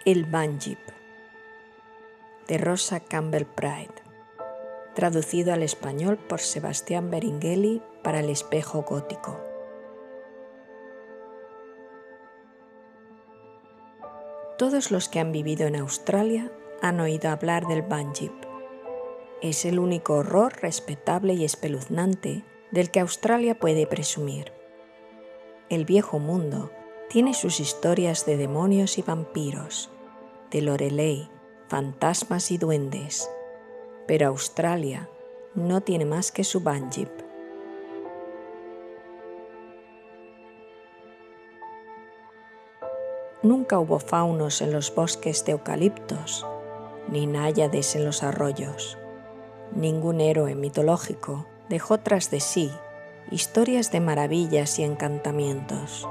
El Banjip, de Rosa Campbell Pratt, traducido al español por Sebastián Beringhelli para El Espejo Gótico. Todos los que han vivido en Australia han oído hablar del Banjip. Es el único horror respetable y espeluznante del que Australia puede presumir. El viejo mundo tiene sus historias de demonios y vampiros, de Lorelei, fantasmas y duendes, pero Australia no tiene más que su Banjip. Nunca hubo faunos en los bosques de eucaliptos, ni náyades en los arroyos. Ningún héroe mitológico dejó tras de sí historias de maravillas y encantamientos.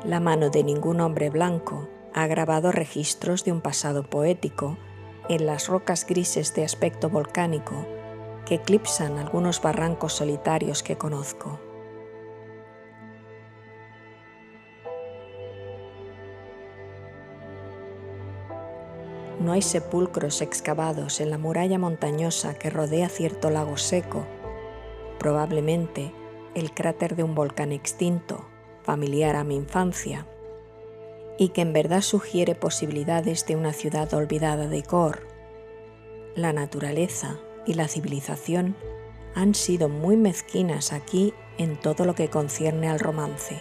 La mano de ningún hombre blanco ha grabado registros de un pasado poético en las rocas grises de aspecto volcánico que eclipsan algunos barrancos solitarios que conozco. No hay sepulcros excavados en la muralla montañosa que rodea cierto lago seco, probablemente el cráter de un volcán extinto, familiar a mi infancia, y que en verdad sugiere posibilidades de una ciudad olvidada de Kor. La naturaleza y la civilización han sido muy mezquinas aquí en todo lo que concierne al romance.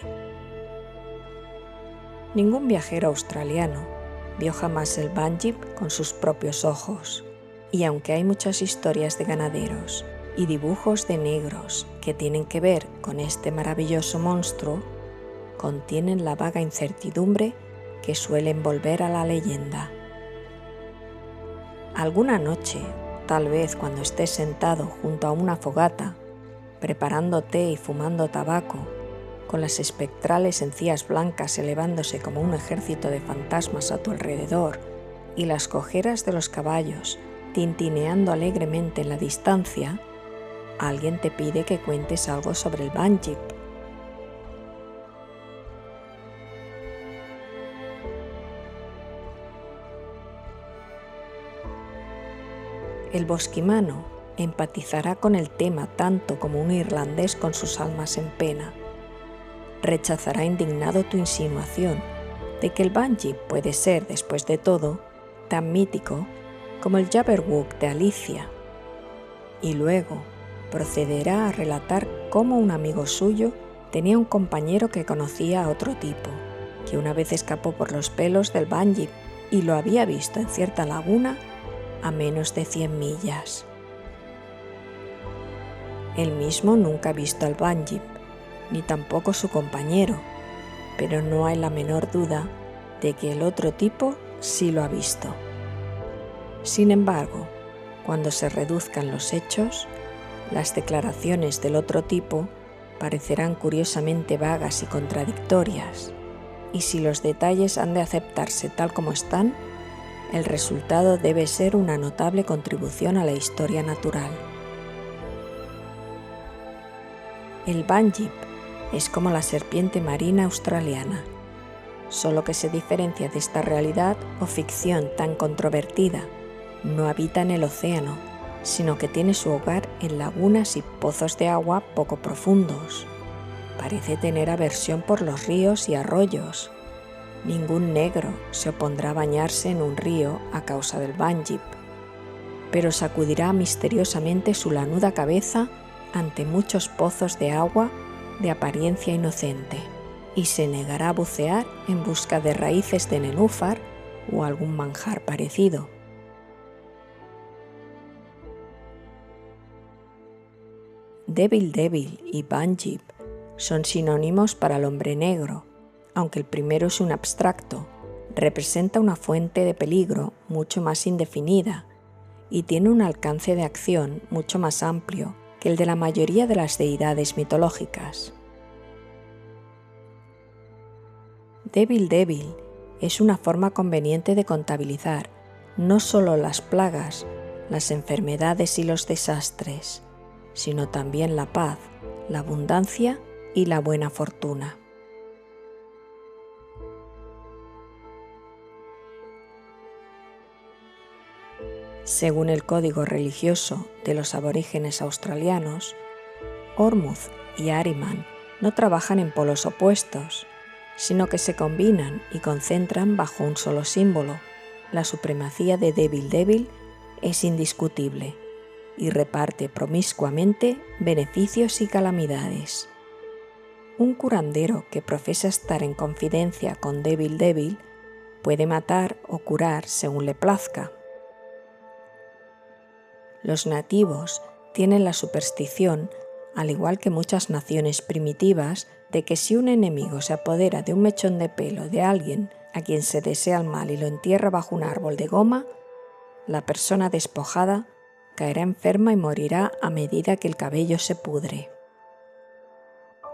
Ningún viajero australiano vio jamás el Banjip con sus propios ojos, y aunque hay muchas historias de ganaderos y dibujos de negros que tienen que ver con este maravilloso monstruo, contienen la vaga incertidumbre que suele envolver a la leyenda. Alguna noche, tal vez cuando estés sentado junto a una fogata, preparando té y fumando tabaco, con las espectrales encías blancas elevándose como un ejército de fantasmas a tu alrededor y las cojeras de los caballos tintineando alegremente en la distancia, alguien te pide que cuentes algo sobre el Banjip. El bosquimano empatizará con el tema tanto como un irlandés con sus almas en pena. Rechazará indignado tu insinuación de que el Banjip puede ser, después de todo, tan mítico como el Jabberwock de Alicia. Y luego procederá a relatar cómo un amigo suyo tenía un compañero que conocía a otro tipo, que una vez escapó por los pelos del Banjip y lo había visto en cierta laguna a menos de 100 millas. Él mismo nunca ha visto al Banjip, ni tampoco su compañero, pero no hay la menor duda de que el otro tipo sí lo ha visto. Sin embargo, cuando se reduzcan los hechos, las declaraciones del otro tipo parecerán curiosamente vagas y contradictorias, y si los detalles han de aceptarse tal como están, el resultado debe ser una notable contribución a la historia natural. El Banjip es como la serpiente marina australiana, solo que se diferencia de esta realidad o ficción tan controvertida. No habita en el océano, sino que tiene su hogar en lagunas y pozos de agua poco profundos. Parece tener aversión por los ríos y arroyos. Ningún negro se opondrá a bañarse en un río a causa del Banjip, pero sacudirá misteriosamente su lanuda cabeza ante muchos pozos de agua de apariencia inocente y se negará a bucear en busca de raíces de nenúfar o algún manjar parecido. Devil y Banjip son sinónimos para el hombre negro, aunque el primero es un abstracto, representa una fuente de peligro mucho más indefinida y tiene un alcance de acción mucho más amplio que el de la mayoría de las deidades mitológicas. Devil es una forma conveniente de contabilizar no solo las plagas, las enfermedades y los desastres, sino también la paz, la abundancia y la buena fortuna. Según el código religioso de los aborígenes australianos, Ormuzd y Ahriman no trabajan en polos opuestos, sino que se combinan y concentran bajo un solo símbolo. La supremacía de Devil Devil es indiscutible y reparte promiscuamente beneficios y calamidades. Un curandero que profesa estar en confidencia con Devil Devil puede matar o curar según le plazca. Los nativos tienen la superstición, al igual que muchas naciones primitivas, de que si un enemigo se apodera de un mechón de pelo de alguien a quien se desea el mal y lo entierra bajo un árbol de goma, la persona despojada caerá enferma y morirá a medida que el cabello se pudre.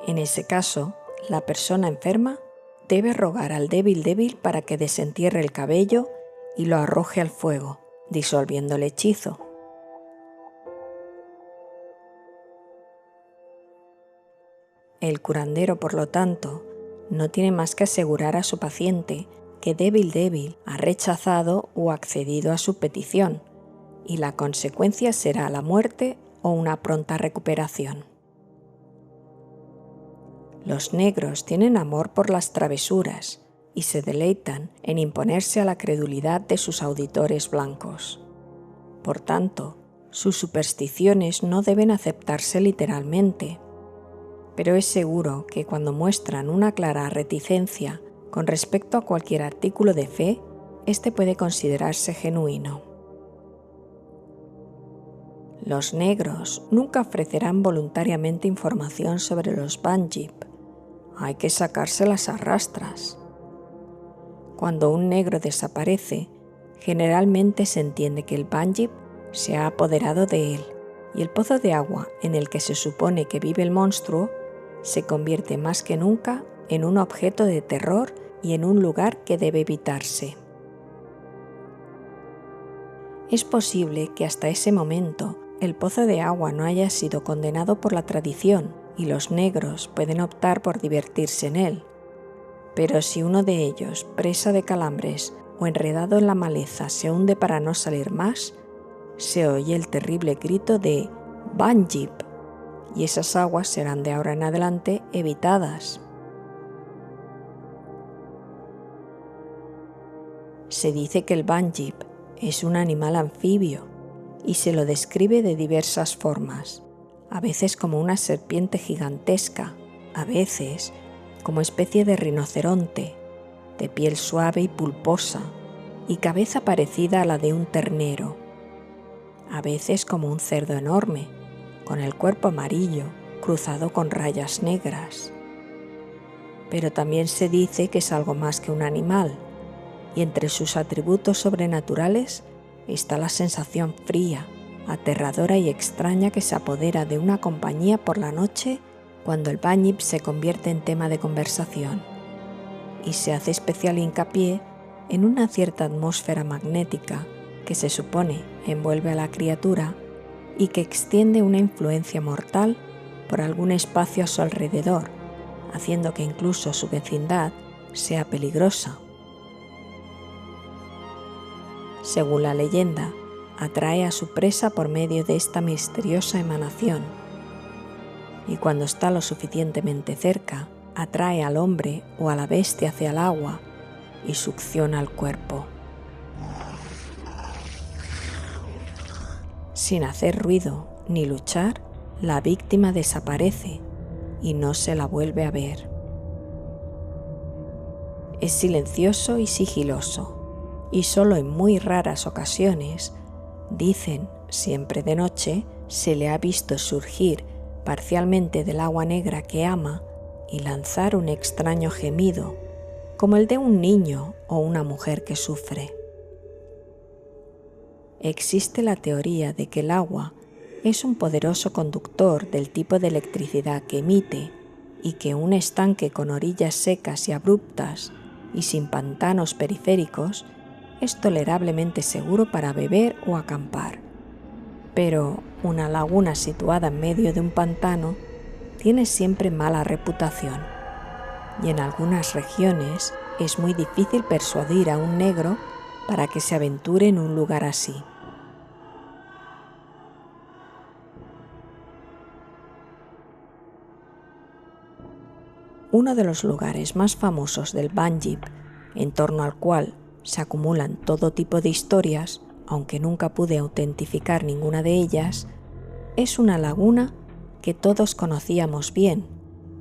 En ese caso, la persona enferma debe rogar al Devil Devil para que desentierre el cabello y lo arroje al fuego, disolviendo el hechizo. El curandero, por lo tanto, no tiene más que asegurar a su paciente que Devil Devil ha rechazado o accedido a su petición, y la consecuencia será la muerte o una pronta recuperación. Los negros tienen amor por las travesuras y se deleitan en imponerse a la credulidad de sus auditores blancos. Por tanto, sus supersticiones no deben aceptarse literalmente, pero es seguro que cuando muestran una clara reticencia con respecto a cualquier artículo de fe, este puede considerarse genuino. Los negros nunca ofrecerán voluntariamente información sobre los Banjip. Hay que sacárselas a rastras. Cuando un negro desaparece, generalmente se entiende que el Banjip se ha apoderado de él y el pozo de agua en el que se supone que vive el monstruo se convierte más que nunca en un objeto de terror y en un lugar que debe evitarse. Es posible que hasta ese momento el pozo de agua no haya sido condenado por la tradición y los negros pueden optar por divertirse en él. Pero si uno de ellos, presa de calambres o enredado en la maleza, se hunde para no salir más, se oye el terrible grito de Banjip, y esas aguas serán de ahora en adelante evitadas. Se dice que el Banjip es un animal anfibio y se lo describe de diversas formas, a veces como una serpiente gigantesca, a veces como especie de rinoceronte, de piel suave y pulposa y cabeza parecida a la de un ternero, a veces como un cerdo enorme, con el cuerpo amarillo cruzado con rayas negras. Pero también se dice que es algo más que un animal, y entre sus atributos sobrenaturales está la sensación fría, aterradora y extraña que se apodera de una compañía por la noche cuando el Banjip se convierte en tema de conversación, y se hace especial hincapié en una cierta atmósfera magnética que se supone envuelve a la criatura y que extiende una influencia mortal por algún espacio a su alrededor, haciendo que incluso su vecindad sea peligrosa. Según la leyenda, atrae a su presa por medio de esta misteriosa emanación, y cuando está lo suficientemente cerca, atrae al hombre o a la bestia hacia el agua y succiona el cuerpo. Sin hacer ruido ni luchar, la víctima desaparece y no se la vuelve a ver. Es silencioso y sigiloso, y solo en muy raras ocasiones, dicen siempre de noche, se le ha visto surgir parcialmente del agua negra que ama y lanzar un extraño gemido, como el de un niño o una mujer que sufre. Existe la teoría de que el agua es un poderoso conductor del tipo de electricidad que emite y que un estanque con orillas secas y abruptas y sin pantanos periféricos es tolerablemente seguro para beber o acampar. Pero una laguna situada en medio de un pantano tiene siempre mala reputación, y en algunas regiones es muy difícil persuadir a un negro para que se aventure en un lugar así. Uno de los lugares más famosos del Banjip, en torno al cual se acumulan todo tipo de historias, aunque nunca pude autentificar ninguna de ellas, es una laguna que todos conocíamos bien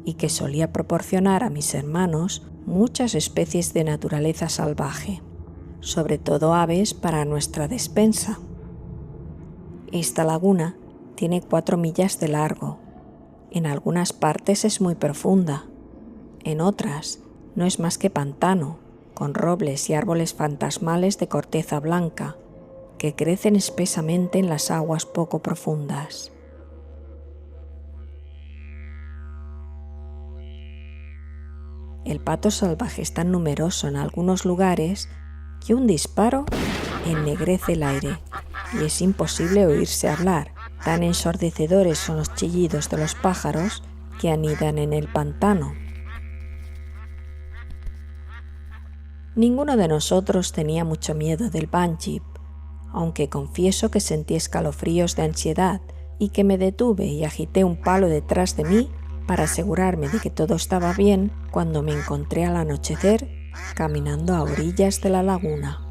y que solía proporcionar a mis hermanos muchas especies de naturaleza salvaje, sobre todo aves para nuestra despensa. Esta laguna tiene 4 millas de largo. En algunas partes es muy profunda, en otras no es más que pantano, con robles y árboles fantasmales de corteza blanca que crecen espesamente en las aguas poco profundas. El pato salvaje es tan numeroso en algunos lugares que un disparo ennegrece el aire y es imposible oírse hablar. Tan ensordecedores son los chillidos de los pájaros que anidan en el pantano. Ninguno de nosotros tenía mucho miedo del Banjip, aunque confieso que sentí escalofríos de ansiedad y que me detuve y agité un palo detrás de mí para asegurarme de que todo estaba bien cuando me encontré al anochecer caminando a orillas de la laguna.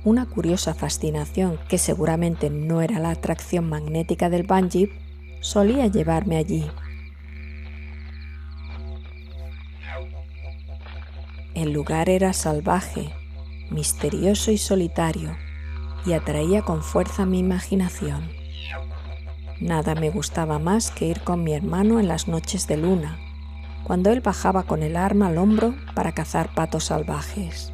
Una curiosa fascinación, que seguramente no era la atracción magnética del Banjip, solía llevarme allí. El lugar era salvaje, misterioso y solitario, y atraía con fuerza mi imaginación. Nada me gustaba más que ir con mi hermano en las noches de luna, cuando él bajaba con el arma al hombro para cazar patos salvajes.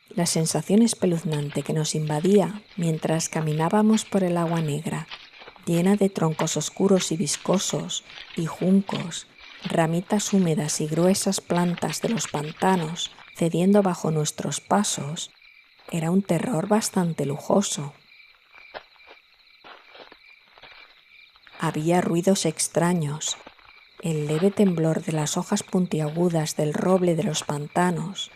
La sensación espeluznante que nos invadía mientras caminábamos por el agua negra, llena de troncos oscuros y viscosos, y juncos, ramitas húmedas y gruesas plantas de los pantanos cediendo bajo nuestros pasos, era un terror bastante lujoso. Había ruidos extraños, el leve temblor de las hojas puntiagudas del roble de los pantanos,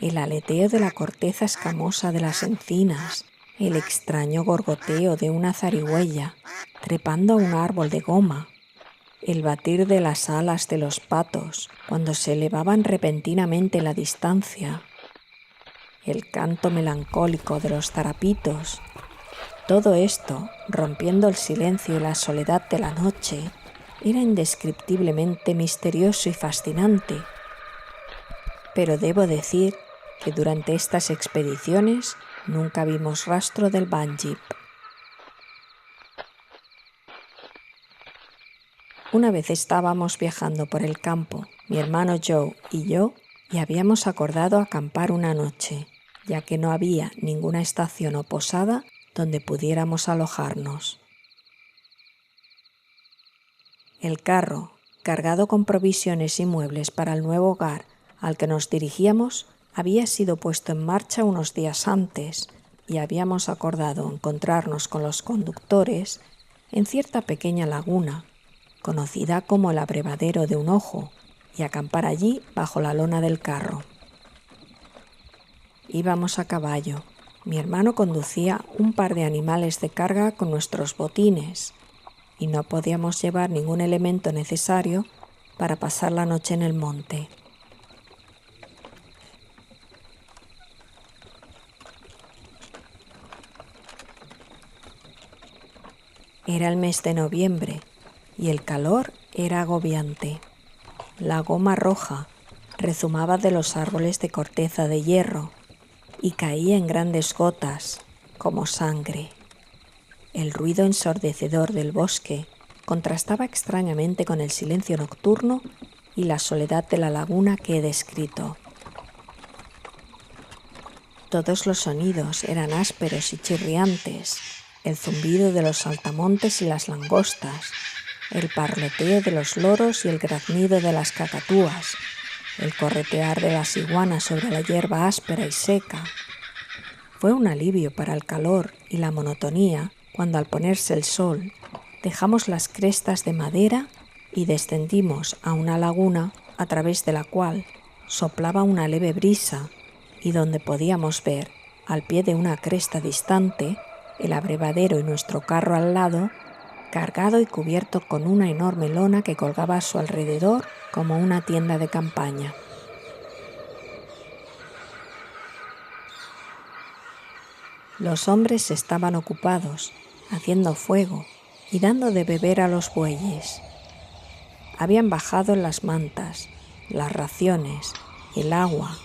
el aleteo de la corteza escamosa de las encinas, el extraño gorgoteo de una zarigüeya trepando a un árbol de goma, el batir de las alas de los patos cuando se elevaban repentinamente en la distancia, el canto melancólico de los zarapitos. Todo esto, rompiendo el silencio y la soledad de la noche, era indescriptiblemente misterioso y fascinante. Pero debo decir que durante estas expediciones nunca vimos rastro del Banjip. Una vez estábamos viajando por el campo, mi hermano Joe y yo, y habíamos acordado acampar una noche, ya que no había ninguna estación o posada donde pudiéramos alojarnos. El carro, cargado con provisiones y muebles para el nuevo hogar al que nos dirigíamos, había sido puesto en marcha unos días antes y habíamos acordado encontrarnos con los conductores en cierta pequeña laguna, conocida como el abrevadero de un ojo, y acampar allí bajo la lona del carro. Íbamos a caballo. Mi hermano conducía un par de animales de carga con nuestros botines y no podíamos llevar ningún elemento necesario para pasar la noche en el monte. Era el mes de noviembre y el calor era agobiante. La goma roja rezumaba de los árboles de corteza de hierro y caía en grandes gotas, como sangre. El ruido ensordecedor del bosque contrastaba extrañamente con el silencio nocturno y la soledad de la laguna que he descrito. Todos los sonidos eran ásperos y chirriantes, el zumbido de los saltamontes y las langostas, el parloteo de los loros y el graznido de las cacatúas, el corretear de las iguanas sobre la hierba áspera y seca. Fue un alivio para el calor y la monotonía cuando al ponerse el sol dejamos las crestas de madera y descendimos a una laguna a través de la cual soplaba una leve brisa y donde podíamos ver, al pie de una cresta distante, el abrevadero y nuestro carro al lado, cargado y cubierto con una enorme lona que colgaba a su alrededor como una tienda de campaña. Los hombres estaban ocupados, haciendo fuego y dando de beber a los bueyes. Habían bajado las mantas, las raciones, el agua,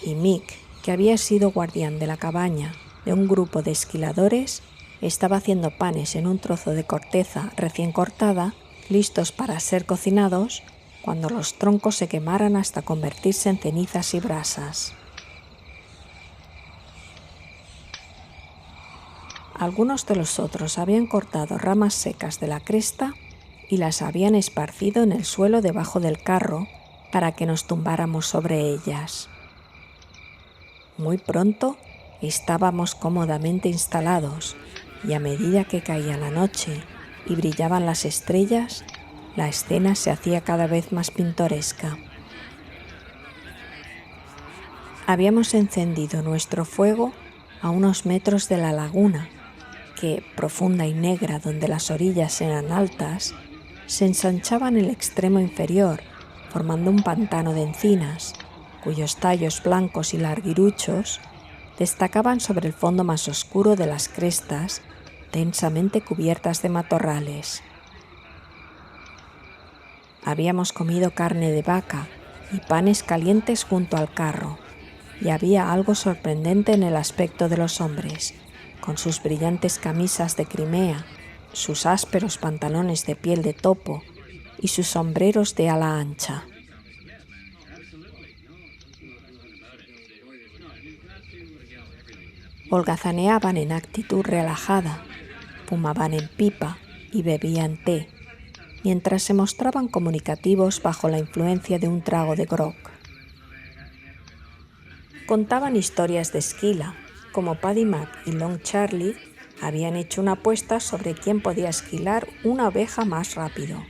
y Mick, que había sido guardián de la cabaña de un grupo de esquiladores, estaba haciendo panes en un trozo de corteza recién cortada, listos para ser cocinados, cuando los troncos se quemaran hasta convertirse en cenizas y brasas. Algunos de los otros habían cortado ramas secas de la cresta y las habían esparcido en el suelo debajo del carro para que nos tumbáramos sobre ellas. Muy pronto estábamos cómodamente instalados y a medida que caía la noche y brillaban las estrellas, la escena se hacía cada vez más pintoresca. Habíamos encendido nuestro fuego a unos metros de la laguna, que, profunda y negra donde las orillas eran altas, se ensanchaba en el extremo inferior, formando un pantano de encinas, cuyos tallos blancos y larguiruchos destacaban sobre el fondo más oscuro de las crestas, densamente cubiertas de matorrales. Habíamos comido carne de vaca y panes calientes junto al carro, y había algo sorprendente en el aspecto de los hombres, con sus brillantes camisas de Crimea, sus ásperos pantalones de piel de topo y sus sombreros de ala ancha. Holgazaneaban en actitud relajada, fumaban en pipa y bebían té, mientras se mostraban comunicativos bajo la influencia de un trago de grog. Contaban historias de esquila, como Paddy Mac y Long Charlie habían hecho una apuesta sobre quién podía esquilar una oveja más rápido.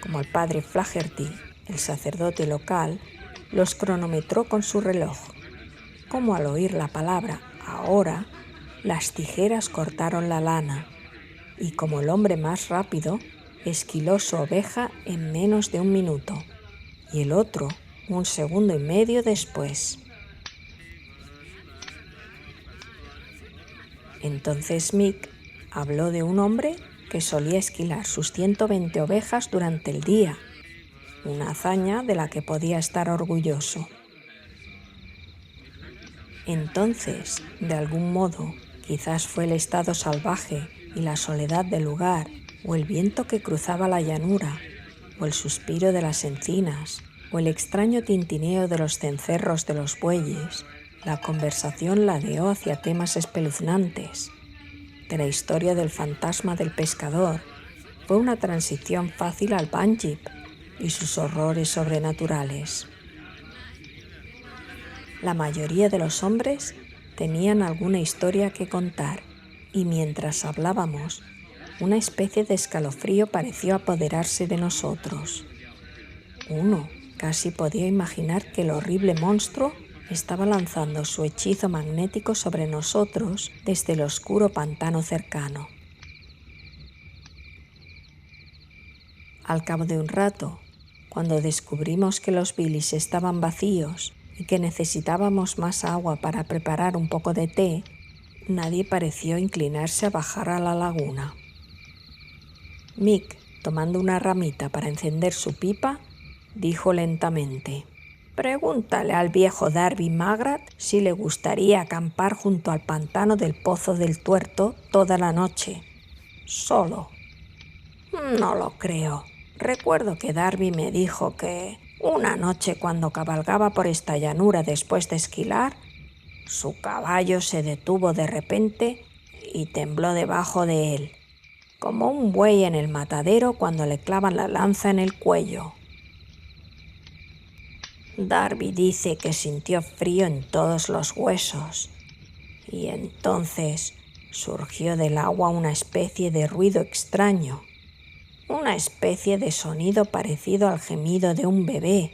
Como el padre Flaherty, el sacerdote local, los cronometró con su reloj. Como al oír la palabra ahora, las tijeras cortaron la lana, y como el hombre más rápido, esquiló su oveja en menos de 1 minuto, y el otro 1 segundo y medio después. Entonces Mick habló de un hombre que solía esquilar sus 120 ovejas durante el día, una hazaña de la que podía estar orgulloso. Entonces, de algún modo, quizás fue el estado salvaje y la soledad del lugar, o el viento que cruzaba la llanura, o el suspiro de las encinas, o el extraño tintineo de los cencerros de los bueyes, la conversación ladeó hacia temas espeluznantes. De la historia del fantasma del pescador, fue una transición fácil al Banjip y sus horrores sobrenaturales. La mayoría de los hombres tenían alguna historia que contar, y mientras hablábamos, una especie de escalofrío pareció apoderarse de nosotros. Uno casi podía imaginar que el horrible monstruo estaba lanzando su hechizo magnético sobre nosotros desde el oscuro pantano cercano. Al cabo de un rato, cuando descubrimos que los bilis estaban vacíos y que necesitábamos más agua para preparar un poco de té, nadie pareció inclinarse a bajar a la laguna. Mick, tomando una ramita para encender su pipa, dijo lentamente: «Pregúntale al viejo Darby Magrat si le gustaría acampar junto al pantano del Pozo del Tuerto toda la noche. Solo». «No lo creo. Recuerdo que Darby me dijo que una noche cuando cabalgaba por esta llanura después de esquilar, su caballo se detuvo de repente y tembló debajo de él, como un buey en el matadero cuando le clavan la lanza en el cuello. Darby dice que sintió frío en todos los huesos, y entonces surgió del agua una especie de ruido extraño, una especie de sonido parecido al gemido de un bebé,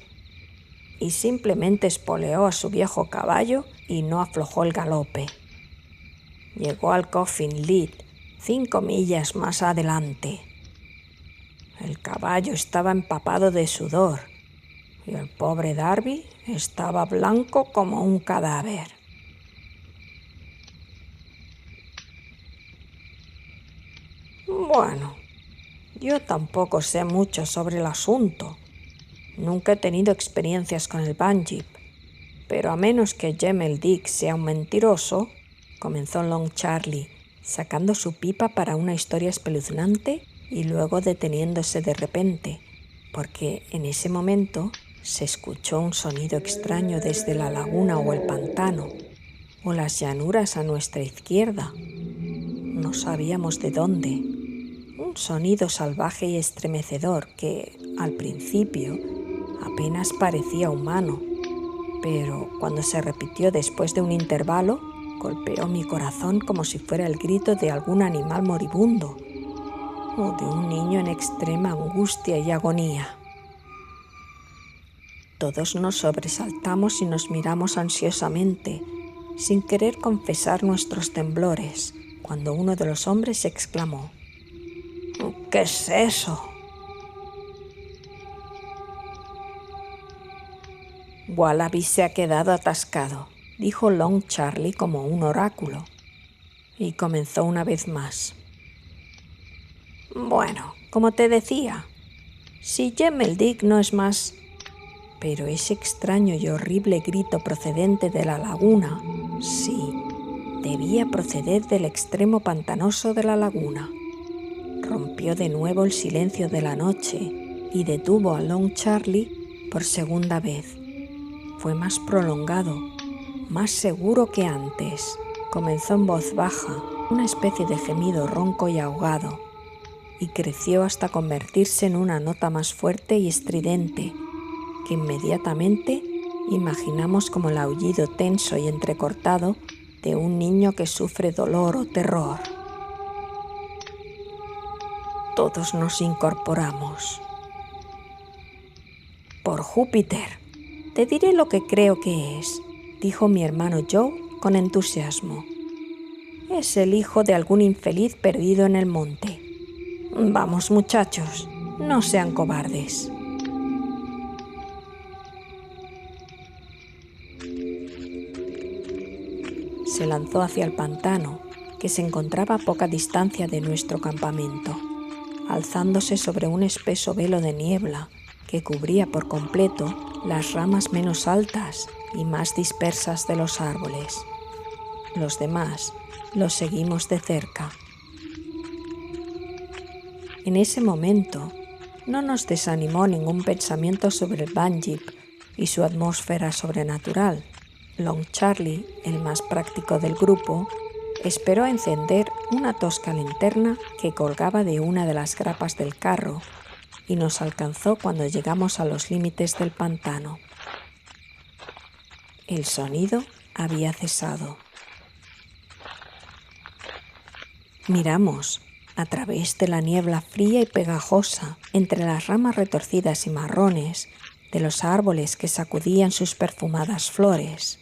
y simplemente espoleó a su viejo caballo y no aflojó el galope. Llegó al Coffin Lid, 5 millas más adelante. El caballo estaba empapado de sudor y el pobre Darby estaba blanco como un cadáver. Bueno, yo tampoco sé mucho sobre el asunto. Nunca he tenido experiencias con el Banjeep, pero a menos que Jem el Dick sea un mentiroso, comenzó Long Charlie, sacando su pipa para una historia espeluznante y luego deteniéndose de repente, porque en ese momento se escuchó un sonido extraño desde la laguna o el pantano, o las llanuras a nuestra izquierda. No sabíamos de dónde. Un sonido salvaje y estremecedor que, al principio, apenas parecía humano, pero cuando se repitió después de un intervalo, golpeó mi corazón como si fuera el grito de algún animal moribundo o de un niño en extrema angustia y agonía. Todos nos sobresaltamos y nos miramos ansiosamente, sin querer confesar nuestros temblores, cuando uno de los hombres exclamó: «¿Qué es eso?». «Wallaby se ha quedado atascado», dijo Long Charlie como un oráculo, y comenzó una vez más. «Bueno, como te decía, si Jem el Dick no es más...». Pero ese extraño y horrible grito procedente de la laguna, sí, debía proceder del extremo pantanoso de la laguna. Rompió de nuevo el silencio de la noche y detuvo a Long Charlie por segunda vez. Fue más prolongado, más seguro que antes. Comenzó en voz baja, una especie de gemido ronco y ahogado, y creció hasta convertirse en una nota más fuerte y estridente, que inmediatamente imaginamos como el aullido tenso y entrecortado de un niño que sufre dolor o terror. Todos nos incorporamos. «Por Júpiter, te diré lo que creo que es», dijo mi hermano Joe con entusiasmo. «Es el hijo de algún infeliz perdido en el monte. Vamos, muchachos, no sean cobardes». Se lanzó hacia el pantano, que se encontraba a poca distancia de nuestro campamento, alzándose sobre un espeso velo de niebla que cubría por completo las ramas menos altas y más dispersas de los árboles. Los demás los seguimos de cerca. En ese momento no nos desanimó ningún pensamiento sobre el Banjeep y su atmósfera sobrenatural. Long Charlie, el más práctico del grupo, esperó a encender una tosca linterna que colgaba de una de las grapas del carro y nos alcanzó cuando llegamos a los límites del pantano. El sonido había cesado. Miramos a través de la niebla fría y pegajosa entre las ramas retorcidas y marrones de los árboles que sacudían sus perfumadas flores.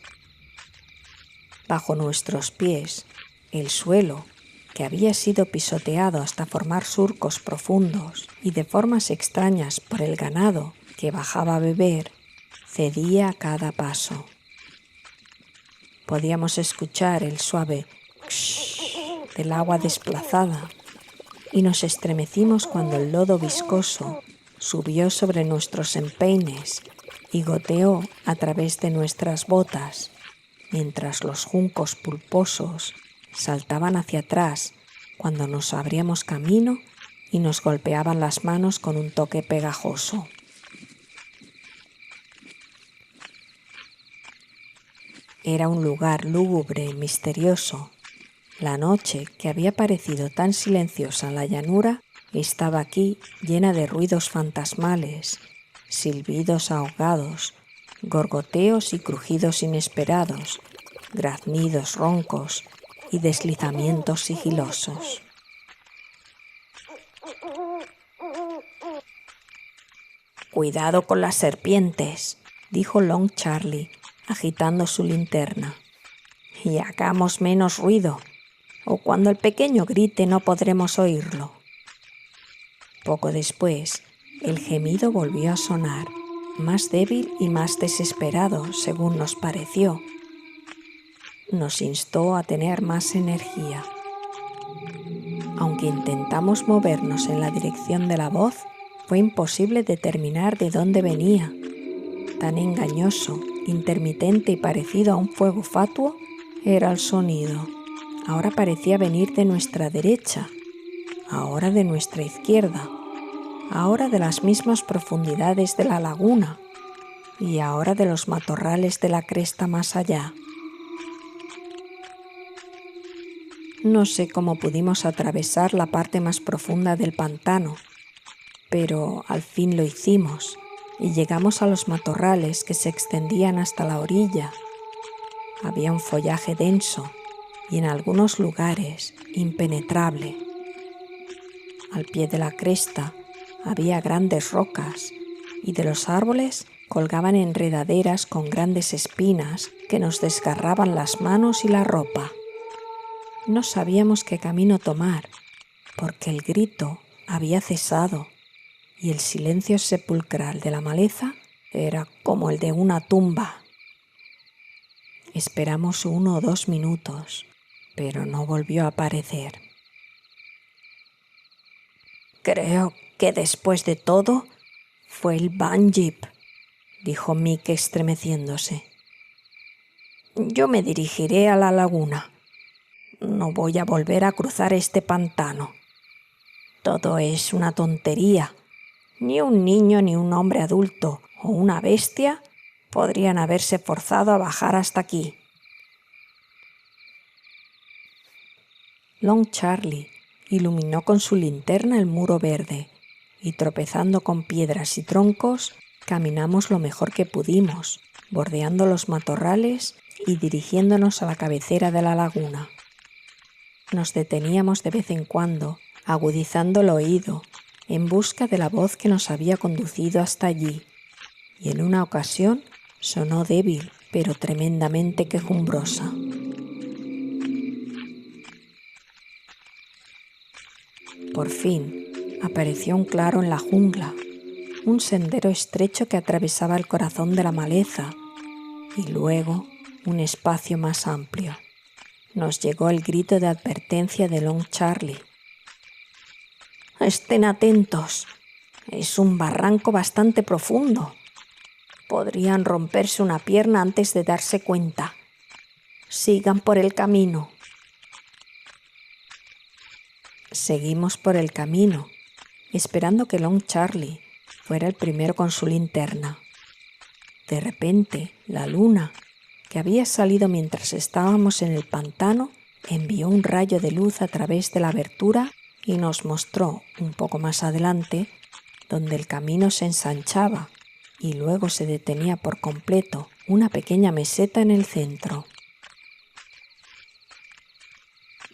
Bajo nuestros pies, el suelo, que había sido pisoteado hasta formar surcos profundos y de formas extrañas por el ganado que bajaba a beber, cedía a cada paso. Podíamos escuchar el suave «ksh» del agua desplazada y nos estremecimos cuando el lodo viscoso subió sobre nuestros empeines y goteó a través de nuestras botas, mientras los juncos pulposos saltaban hacia atrás cuando nos abríamos camino y nos golpeaban las manos con un toque pegajoso. Era un lugar lúgubre y misterioso. La noche, que había parecido tan silenciosa en la llanura, estaba aquí llena de ruidos fantasmales, silbidos ahogados, gorgoteos y crujidos inesperados, graznidos roncos y deslizamientos sigilosos. «Cuidado con las serpientes», dijo Long Charlie, agitando su linterna. «Y hagamos menos ruido, o cuando el pequeño grite no podremos oírlo. Poco después, el gemido volvió a sonar, más débil y más desesperado, según nos pareció. Nos instó a tener más energía. Aunque intentamos movernos en la dirección de la voz, fue imposible determinar de dónde venía. Tan engañoso, intermitente y parecido a un fuego fatuo era el sonido. Ahora parecía venir de nuestra derecha, ahora de nuestra izquierda, ahora de las mismas profundidades de la laguna y ahora de los matorrales de la cresta más allá. No sé cómo pudimos atravesar la parte más profunda del pantano, pero al fin lo hicimos y llegamos a los matorrales que se extendían hasta la orilla. Había un follaje denso y en algunos lugares impenetrable. Al pie de la cresta había grandes rocas y de los árboles colgaban enredaderas con grandes espinas que nos desgarraban las manos y la ropa. No sabíamos qué camino tomar, porque el grito había cesado y el silencio sepulcral de la maleza era como el de una tumba. Esperamos 1 o 2 minutos, pero no volvió a aparecer. Creo que después de todo fue el Banjip, dijo Mick estremeciéndose. Yo me dirigiré a la laguna. No voy a volver a cruzar este pantano. Todo es una tontería. Ni un niño ni un hombre adulto o una bestia podrían haberse forzado a bajar hasta aquí. Long Charlie iluminó con su linterna el muro verde y tropezando con piedras y troncos, caminamos lo mejor que pudimos, bordeando los matorrales y dirigiéndonos a la cabecera de la laguna. Nos deteníamos de vez en cuando, agudizando el oído, en busca de la voz que nos había conducido hasta allí, y en una ocasión sonó débil, pero tremendamente quejumbrosa. Por fin, apareció un claro en la jungla, un sendero estrecho que atravesaba el corazón de la maleza, y luego un espacio más amplio. Nos llegó el grito de advertencia de Long Charlie. «Estén atentos, es un barranco bastante profundo. Podrían romperse una pierna antes de darse cuenta. Sigan por el camino». Seguimos por el camino, esperando que Long Charlie fuera el primero con su linterna. De repente, la luna, que había salido mientras estábamos en el pantano, envió un rayo de luz a través de la abertura y nos mostró, un poco más adelante, donde el camino se ensanchaba y luego se detenía por completo, una pequeña meseta en el centro.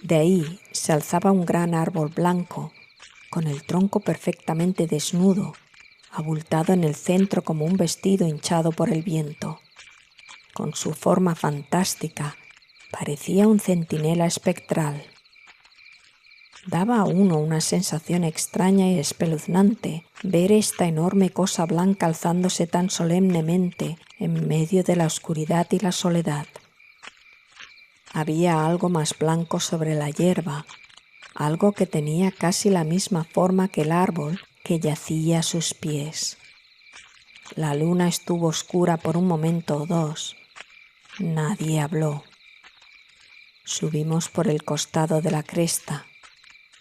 De ahí se alzaba un gran árbol blanco, con el tronco perfectamente desnudo, abultado en el centro como un vestido hinchado por el viento. Con su forma fantástica, parecía un centinela espectral. Daba a uno una sensación extraña y espeluznante ver esta enorme cosa blanca alzándose tan solemnemente en medio de la oscuridad y la soledad. Había algo más blanco sobre la hierba, algo que tenía casi la misma forma que el árbol que yacía a sus pies. La luna estuvo oscura por un momento o dos. Nadie habló. Subimos por el costado de la cresta.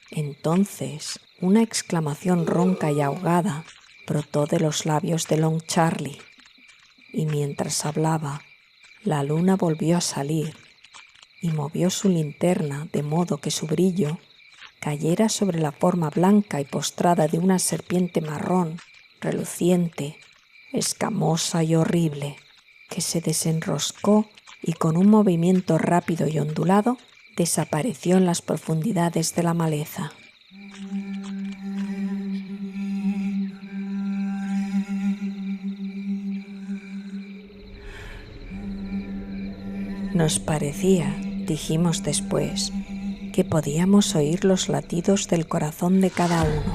Entonces, una exclamación ronca y ahogada brotó de los labios de Long Charlie, y mientras hablaba, la luna volvió a salir y movió su linterna de modo que su brillo cayera sobre la forma blanca y postrada de una serpiente marrón, reluciente, escamosa y horrible, que se desenroscó y con un movimiento rápido y ondulado desapareció en las profundidades de la maleza. Nos parecía, dijimos después, que podíamos oír los latidos del corazón de cada uno.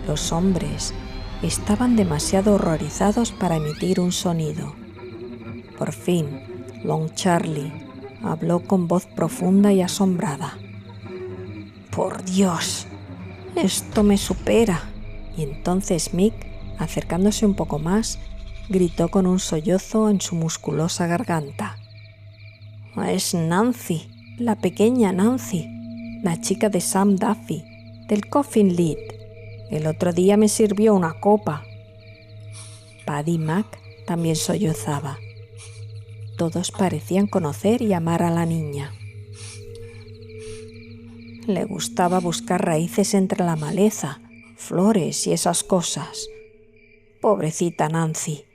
Los hombres estaban demasiado horrorizados para emitir un sonido. Por fin, Long Charlie habló con voz profunda y asombrada. ¡Por Dios! ¡Esto me supera! Y entonces Mick, acercándose un poco más, gritó con un sollozo en su musculosa garganta. «Es Nancy, la pequeña Nancy, la chica de Sam Duffy, del Coffin Lid. El otro día me sirvió una copa». Paddy Mac también sollozaba. Todos parecían conocer y amar a la niña. Le gustaba buscar raíces entre la maleza, flores y esas cosas. Pobrecita Nancy,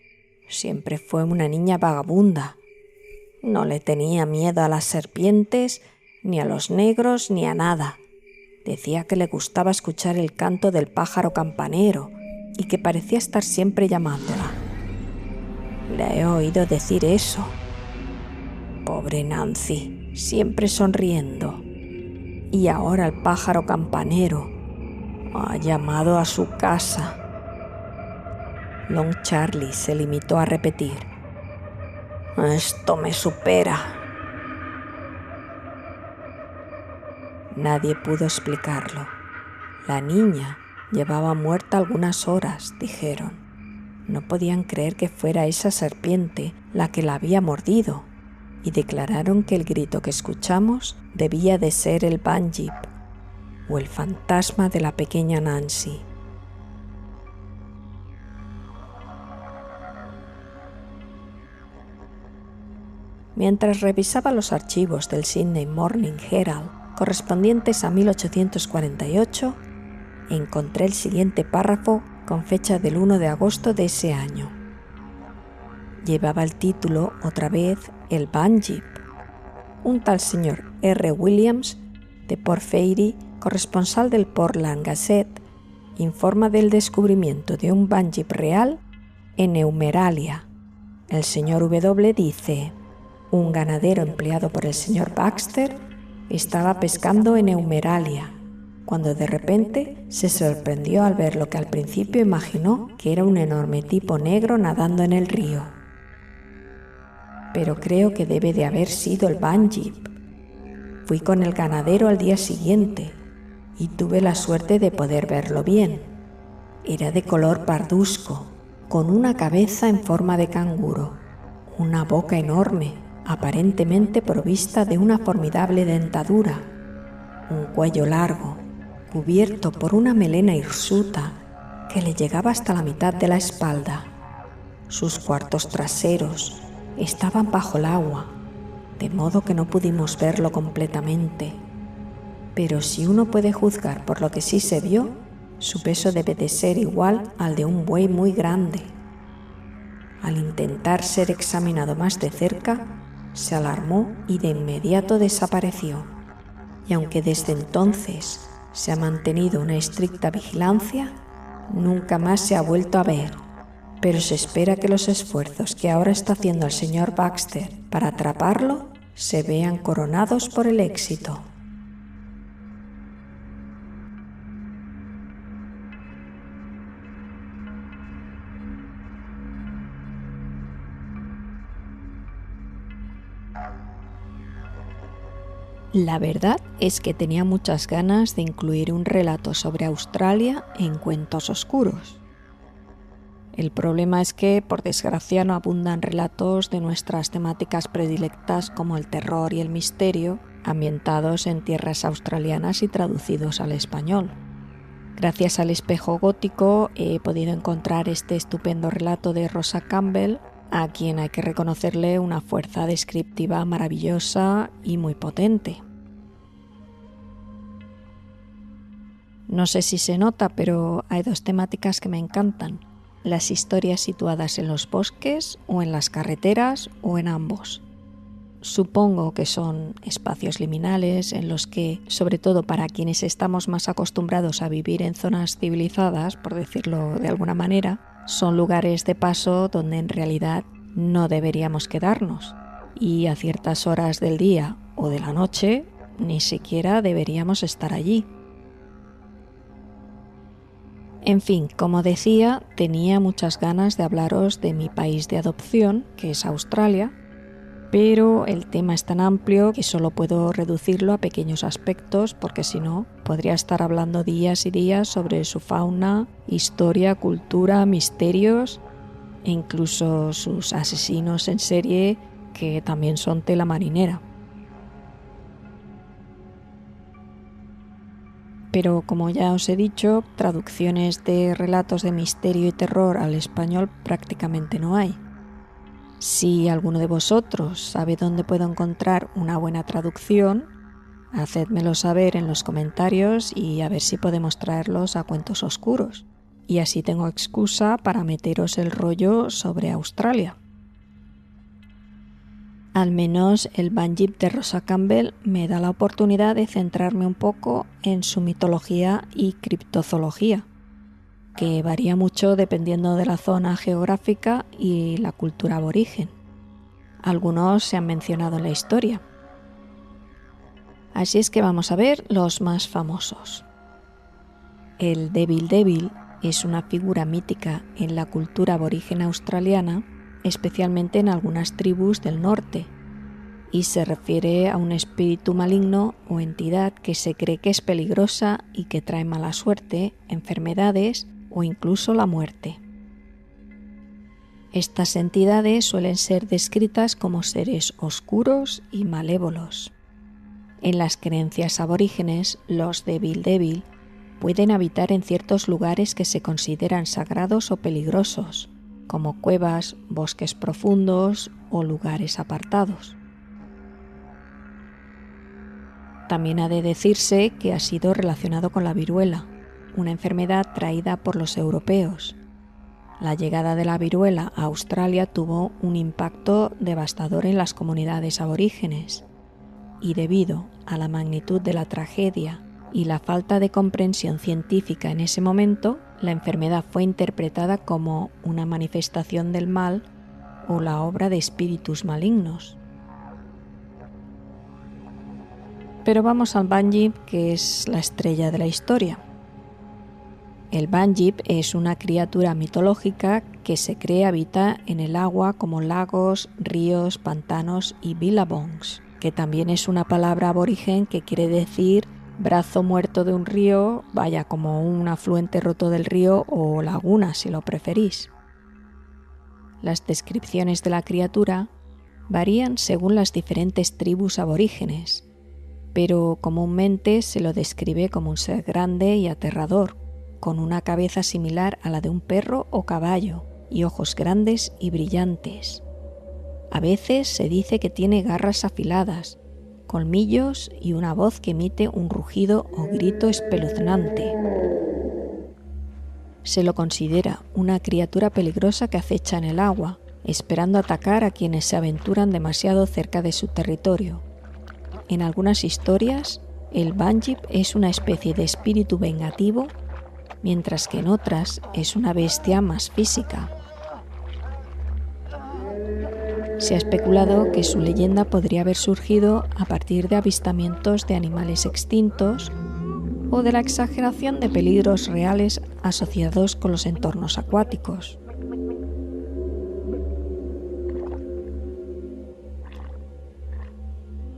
siempre fue una niña vagabunda. No le tenía miedo a las serpientes, ni a los negros, ni a nada. Decía que le gustaba escuchar el canto del pájaro campanero y que parecía estar siempre llamándola. Le he oído decir eso. Pobre Nancy, siempre sonriendo. Y ahora el pájaro campanero ha llamado a su casa. Long Charlie se limitó a repetir: «Esto me supera». Nadie pudo explicarlo. La niña llevaba muerta algunas horas, dijeron. No podían creer que fuera esa serpiente la que la había mordido, y declararon que el grito que escuchamos debía de ser el Banjip, o el fantasma de la pequeña Nancy. Mientras revisaba los archivos del Sydney Morning Herald correspondientes a 1848, encontré el siguiente párrafo con fecha del 1 de agosto de ese año. Llevaba el título, otra vez, el Banjip. Un tal señor R. Williams, de Port Fairy, corresponsal del Portland Gazette, informa del descubrimiento de un Banjip real en Eumeralia. El señor W. dice: un ganadero empleado por el señor Baxter estaba pescando en Eumeralia, cuando de repente se sorprendió al ver lo que al principio imaginó que era un enorme tipo negro nadando en el río. Pero creo que debe de haber sido el Banjip. Fui con el ganadero al día siguiente y tuve la suerte de poder verlo bien. Era de color parduzco, con una cabeza en forma de canguro, una boca enorme, aparentemente provista de una formidable dentadura, un cuello largo, cubierto por una melena hirsuta que le llegaba hasta la mitad de la espalda. Sus cuartos traseros estaban bajo el agua, de modo que no pudimos verlo completamente. Pero si uno puede juzgar por lo que sí se vio, su peso debe de ser igual al de un buey muy grande. Al intentar ser examinado más de cerca, se alarmó y de inmediato desapareció. Y aunque desde entonces se ha mantenido una estricta vigilancia, nunca más se ha vuelto a ver. Pero se espera que los esfuerzos que ahora está haciendo el señor Baxter para atraparlo se vean coronados por el éxito. La verdad es que tenía muchas ganas de incluir un relato sobre Australia en Cuentos Oscuros. El problema es que, por desgracia, no abundan relatos de nuestras temáticas predilectas como el terror y el misterio, ambientados en tierras australianas y traducidos al español. Gracias al Espejo Gótico he podido encontrar este estupendo relato de Rosa Campbell, a quien hay que reconocerle una fuerza descriptiva maravillosa y muy potente. No sé si se nota, pero hay dos temáticas que me encantan: las historias situadas en los bosques o en las carreteras o en ambos. Supongo que son espacios liminales en los que, sobre todo para quienes estamos más acostumbrados a vivir en zonas civilizadas, por decirlo de alguna manera, son lugares de paso donde en realidad no deberíamos quedarnos, y a ciertas horas del día o de la noche ni siquiera deberíamos estar allí. En fin, como decía, tenía muchas ganas de hablaros de mi país de adopción, que es Australia, pero el tema es tan amplio que solo puedo reducirlo a pequeños aspectos porque si no, podría estar hablando días y días sobre su fauna, historia, cultura, misterios e incluso sus asesinos en serie, que también son tela marinera. Pero como ya os he dicho, traducciones de relatos de misterio y terror al español prácticamente no hay. Si alguno de vosotros sabe dónde puedo encontrar una buena traducción, hacedmelo saber en los comentarios y a ver si podemos traerlos a Cuentos Oscuros. Y así tengo excusa para meteros el rollo sobre Australia. Al menos el Banjip de Rosa Campbell me da la oportunidad de centrarme un poco en su mitología y criptozoología, que varía mucho dependiendo de la zona geográfica y la cultura aborigen. Algunos se han mencionado en la historia. Así es que vamos a ver los más famosos. El Devil Devil es una figura mítica en la cultura aborigen australiana, especialmente en algunas tribus del norte, y se refiere a un espíritu maligno o entidad que se cree que es peligrosa y que trae mala suerte, enfermedades o incluso la muerte. Estas entidades suelen ser descritas como seres oscuros y malévolos. En las creencias aborígenes, los Devil Devil pueden habitar en ciertos lugares que se consideran sagrados o peligrosos, como cuevas, bosques profundos o lugares apartados. También ha de decirse que ha sido relacionado con la viruela, una enfermedad traída por los europeos. La llegada de la viruela a Australia tuvo un impacto devastador en las comunidades aborígenes, y debido a la magnitud de la tragedia y la falta de comprensión científica en ese momento, la enfermedad fue interpretada como una manifestación del mal o la obra de espíritus malignos. Pero vamos al Banjip, que es la estrella de la historia. El Banjip es una criatura mitológica que se cree habita en el agua como lagos, ríos, pantanos y billabongs, que también es una palabra aborigen que quiere decir brazo muerto de un río, vaya, como un afluente roto del río o laguna si lo preferís. Las descripciones de la criatura varían según las diferentes tribus aborígenes, pero comúnmente se lo describe como un ser grande y aterrador, con una cabeza similar a la de un perro o caballo y ojos grandes y brillantes. A veces se dice que tiene garras afiladas, colmillos y una voz que emite un rugido o grito espeluznante. Se lo considera una criatura peligrosa que acecha en el agua, esperando atacar a quienes se aventuran demasiado cerca de su territorio. En algunas historias, el Banjip es una especie de espíritu vengativo, mientras que en otras es una bestia más física. Se ha especulado que su leyenda podría haber surgido a partir de avistamientos de animales extintos o de la exageración de peligros reales asociados con los entornos acuáticos.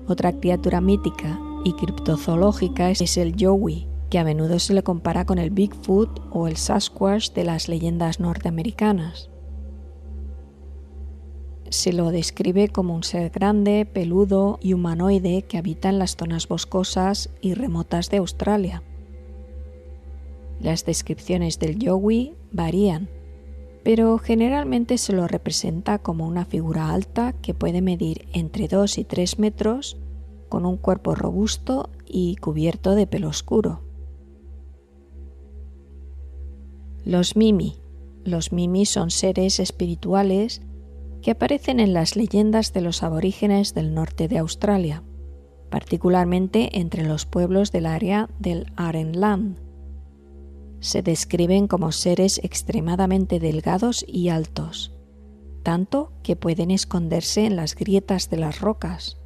Otra criatura mítica y criptozoológica es el Yowie, que a menudo se le compara con el Bigfoot o el Sasquatch de las leyendas norteamericanas. Se lo describe como un ser grande, peludo y humanoide que habita en las zonas boscosas y remotas de Australia. Las descripciones del Yowie varían, pero generalmente se lo representa como una figura alta que puede medir entre 2 y 3 metros, con un cuerpo robusto y cubierto de pelo oscuro. Los Mimi. Los Mimi son seres espirituales que aparecen en las leyendas de los aborígenes del norte de Australia, particularmente entre los pueblos del área del Arnhem Land. Se describen como seres extremadamente delgados y altos, tanto que pueden esconderse en las grietas de las rocas.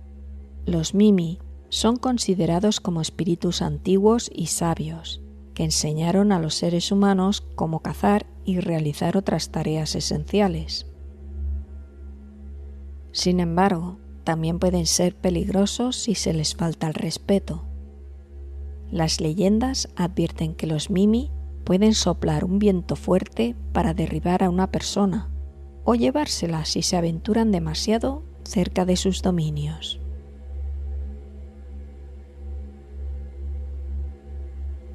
Los Mimi Son considerados como espíritus antiguos y sabios, que enseñaron a los seres humanos cómo cazar y realizar otras tareas esenciales. Sin embargo, también pueden ser peligrosos si se les falta el respeto. Las leyendas advierten que los Mimi pueden soplar un viento fuerte para derribar a una persona o llevársela si se aventuran demasiado cerca de sus dominios.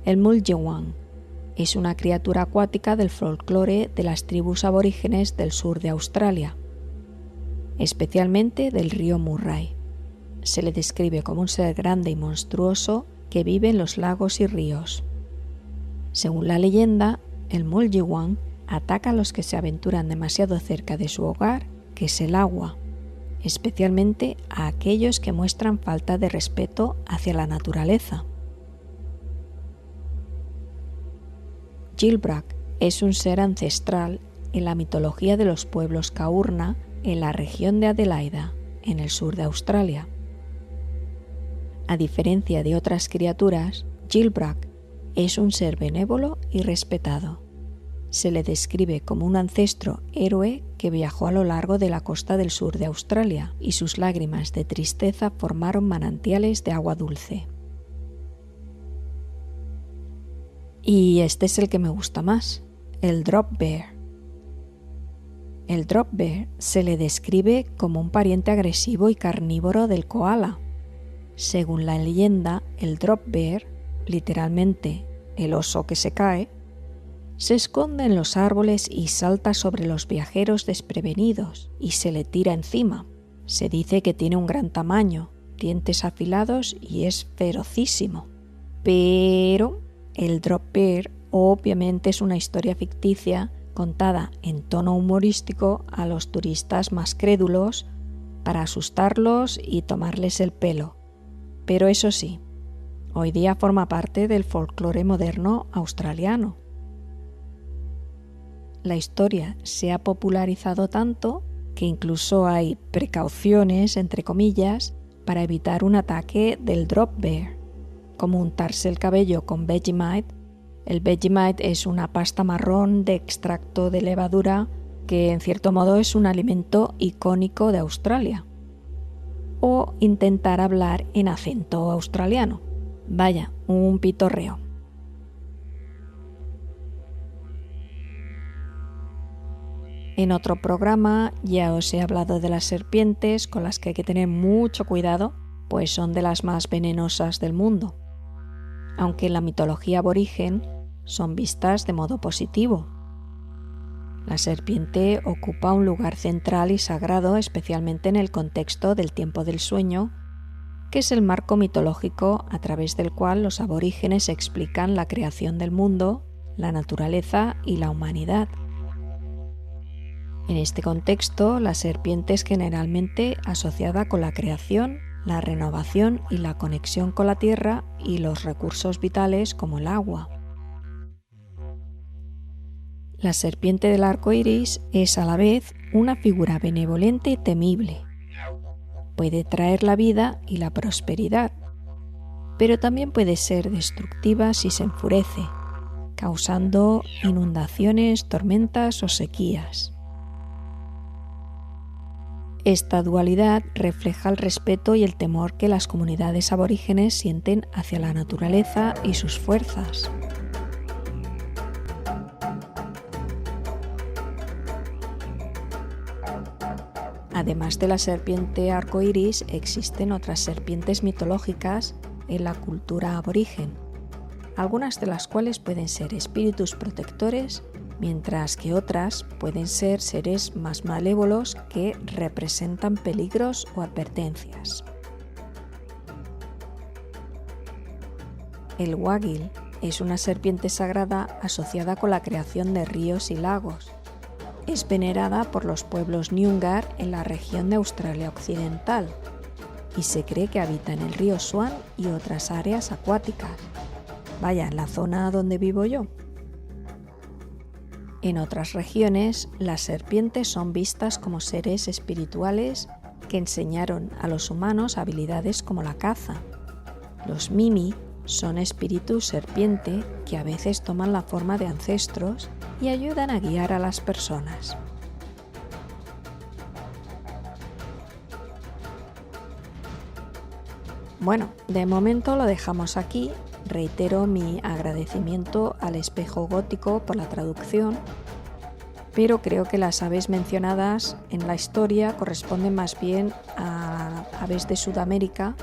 El Muljewan es una criatura acuática del folclore de las tribus aborígenes del sur de Australia, especialmente del río Murray. Se le describe como un ser grande y monstruoso que vive en los lagos y ríos. Según la leyenda, el Muljewan ataca a los que se aventuran demasiado cerca de su hogar, que es el agua, especialmente a aquellos que muestran falta de respeto hacia la naturaleza. Gilbrac es un ser ancestral en la mitología de los pueblos Kaurna en la región de Adelaida, en el sur de Australia. A diferencia de otras criaturas, Gilbrac es un ser benévolo y respetado. Se le describe como un ancestro héroe que viajó a lo largo de la costa del sur de Australia y sus lágrimas de tristeza formaron manantiales de agua dulce. Y este es el que me gusta más, el Drop Bear. El Drop Bear se le describe como un pariente agresivo y carnívoro del koala. Según la leyenda, el Drop Bear, literalmente el oso que se cae, se esconde en los árboles y salta sobre los viajeros desprevenidos y se le tira encima. Se dice que tiene un gran tamaño, dientes afilados y es ferocísimo. Pero el Drop Bear obviamente es una historia ficticia contada en tono humorístico a los turistas más crédulos para asustarlos y tomarles el pelo. Pero eso sí, hoy día forma parte del folclore moderno australiano. La historia se ha popularizado tanto que incluso hay precauciones, entre comillas, para evitar un ataque del Drop Bear, como untarse el cabello con Vegemite. El Vegemite es una pasta marrón de extracto de levadura que en cierto modo es un alimento icónico de Australia. O intentar hablar en acento australiano. Vaya, un pitorreo. En otro programa ya os he hablado de las serpientes, con las que hay que tener mucho cuidado, pues son de las más venenosas del mundo. Aunque en la mitología aborigen son vistas de modo positivo. La serpiente ocupa un lugar central y sagrado, especialmente en el contexto del tiempo del sueño, que es el marco mitológico a través del cual los aborígenes explican la creación del mundo, la naturaleza y la humanidad. En este contexto, la serpiente es generalmente asociada con la creación, la renovación y la conexión con la tierra y los recursos vitales como el agua. La serpiente del arco iris es a la vez una figura benevolente y temible. Puede traer la vida y la prosperidad, pero también puede ser destructiva si se enfurece, causando inundaciones, tormentas o sequías. Esta dualidad refleja el respeto y el temor que las comunidades aborígenes sienten hacia la naturaleza y sus fuerzas. Además de la serpiente arcoíris, existen otras serpientes mitológicas en la cultura aborigen, algunas de las cuales pueden ser espíritus protectores, mientras que otras pueden ser seres más malévolos que representan peligros o advertencias. El wagil es una serpiente sagrada asociada con la creación de ríos y lagos. Es venerada por los pueblos Nyungar en la región de Australia Occidental y se cree que habita en el río Swan y otras áreas acuáticas. Vaya, en la zona donde vivo yo. En otras regiones, las serpientes son vistas como seres espirituales que enseñaron a los humanos habilidades como la caza, Los Mimi son espíritus serpiente que a veces toman la forma de ancestros y ayudan a guiar a las personas. Bueno, de momento lo dejamos aquí. Reitero mi agradecimiento al Espejo Gótico por la traducción, pero creo que las aves mencionadas en la historia corresponden más bien a aves de Sudamérica,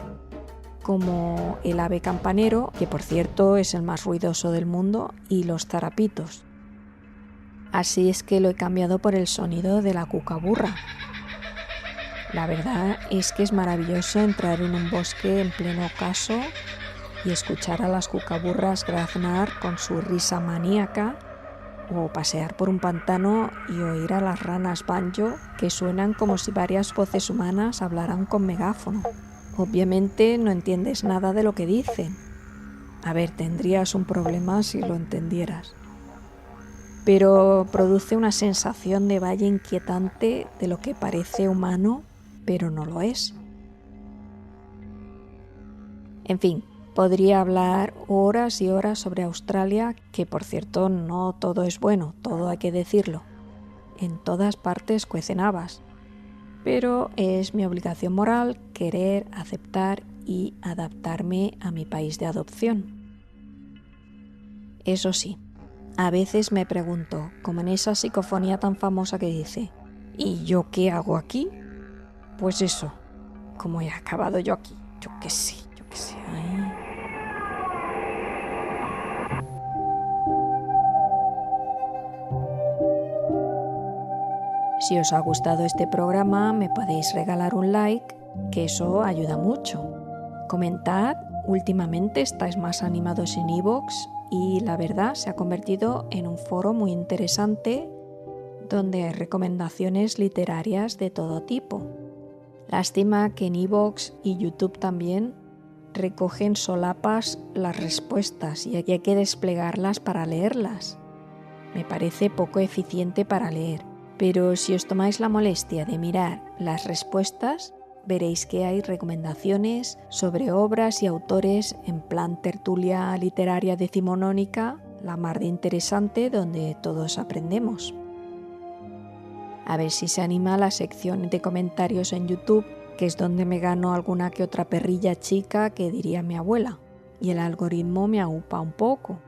como el ave campanero, que por cierto es el más ruidoso del mundo, y los zarapitos. Así es que lo he cambiado por el sonido de la cucaburra. La verdad es que es maravilloso entrar en un bosque en pleno ocaso y escuchar a las cucaburras graznar con su risa maníaca, o pasear por un pantano y oír a las ranas banjo que suenan como si varias voces humanas hablaran con megáfono. Obviamente no entiendes nada de lo que dicen. A ver, tendrías un problema si lo entendieras. Pero produce una sensación de valle inquietante de lo que parece humano, pero no lo es. En fin, podría hablar horas y horas sobre Australia, que por cierto no todo es bueno, todo hay que decirlo. En todas partes cuecen habas. Pero es mi obligación moral querer, aceptar y adaptarme a mi país de adopción. Eso sí, a veces me pregunto, como en esa psicofonía tan famosa que dice, ¿y yo qué hago aquí? Pues eso, ¿cómo he acabado yo aquí? Yo qué sé. Ay. Si os ha gustado este programa, me podéis regalar un like, que eso ayuda mucho. Comentad, últimamente estáis más animados en iVoox y la verdad se ha convertido en un foro muy interesante donde hay recomendaciones literarias de todo tipo. Lástima que en iVoox y YouTube también recogen solapas las respuestas y hay que desplegarlas para leerlas. Me parece poco eficiente para leer. Pero si os tomáis la molestia de mirar las respuestas, veréis que hay recomendaciones sobre obras y autores en plan tertulia literaria decimonónica, la mar de interesante, donde todos aprendemos. A ver si se anima la sección de comentarios en YouTube, que es donde me gano alguna que otra perrilla chica que diría mi abuela, y el algoritmo me aupa un poco.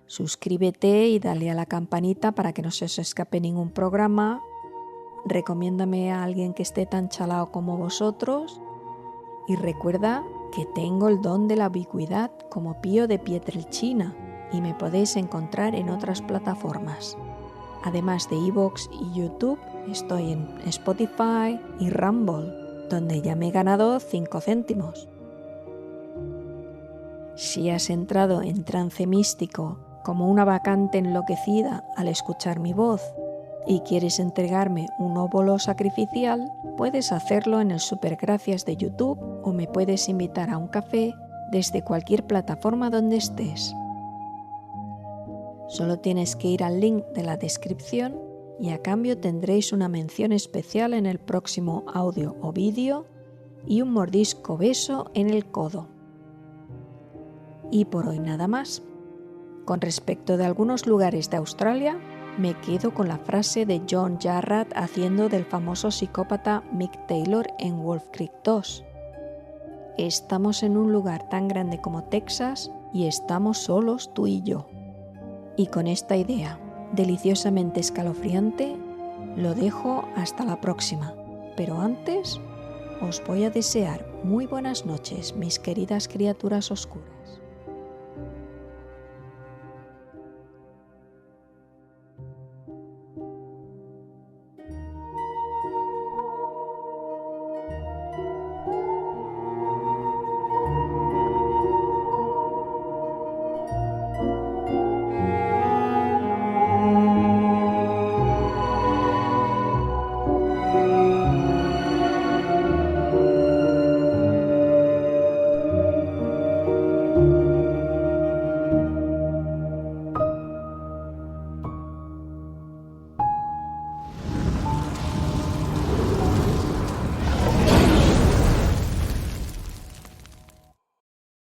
Suscríbete y dale a la campanita para que no se os escape ningún programa. Recomiéndame a alguien que esté tan chalao como vosotros. Y recuerda que tengo el don de la ubicuidad como Pío de Pietrelcina y me podéis encontrar en otras plataformas. Además de iVoox y YouTube, estoy en Spotify y Rumble, donde ya me he ganado 5 céntimos. Si has entrado en trance místico como una bacante enloquecida al escuchar mi voz y quieres entregarme un óvulo sacrificial, puedes hacerlo en el Supergracias de YouTube o me puedes invitar a un café desde cualquier plataforma donde estés. Solo tienes que ir al link de la descripción y a cambio tendréis una mención especial en el próximo audio o vídeo y un mordisco beso en el codo. Y por hoy nada más. Con respecto de algunos lugares de Australia, me quedo con la frase de John Jarratt haciendo del famoso psicópata Mick Taylor en Wolf Creek 2. Estamos en un lugar tan grande como Texas y estamos solos tú y yo. Y con esta idea deliciosamente escalofriante, lo dejo hasta la próxima. Pero antes, os voy a desear muy buenas noches, mis queridas criaturas oscuras.